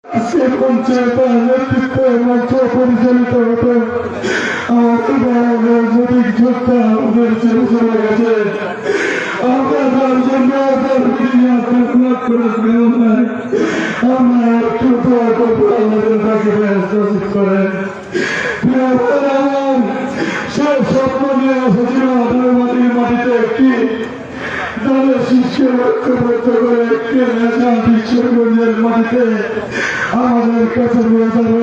আজকে পঞ্চায়েতের নেতৃত্বে মঞ্চ পরিচালিত হতো আমাদের রাজনৈতিক যোদ্ধা আমাদের ছেড়ে চলে গেছে। আমরা তার জন্য তার আমরা একটু আমাদের তাকে করে সে স্বপ্ন নিয়ে এসেছিল আমাদের মাটিতে একটি দলের শিষ্যের ঐক্যবদ্ধ করে একটি বিশ্বগঞ্জের মাটিতে আমাদের কাছে নিয়ে যাবে।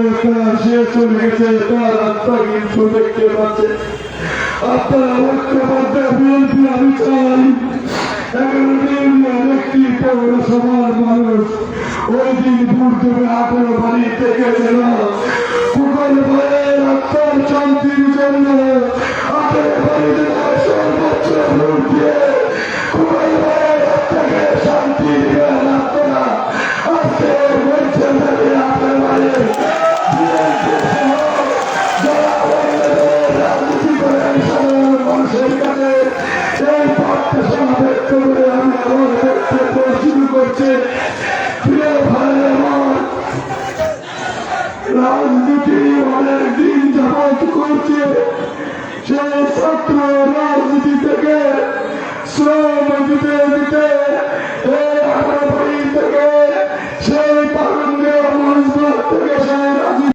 সে চলে গেছে, তার আত্মা কিন্তু দেখতে পাচ্ছে। আপনারা ঐক্যবদ্ধ বিএনপি আমি চাই 11 ইউনিয়ন একটি পৌরসভার মানুষ ওই দিন ভোট দেবে 18 বাড়ি থেকে যেন কুকুর ভাইয়ের আত্মার শান্তির জন্য 18 বাড়ি সর্বোচ্চ ভোট দিয়ে কুকুর ভাইয়ের আত্মাকে শান্তি দিবেন। আপনারা আজকে বলছে আপনার বাড়ির রাজনীতি করে সাধারণ মানুষের কাছে এই প্রত্যাশা ব্যক্ত করে আমি আমার বক্তব্য শুরু করছি। প্রিয় ভাই আমার, রাজনীতি অনেক দিন যাবত করছে। সেই ছাত্র রাজনীতি থেকে শ্রম দিতে দিতে এই 18 বাড়ি থেকে সেই পারঙ্গে মঞ্চ থেকে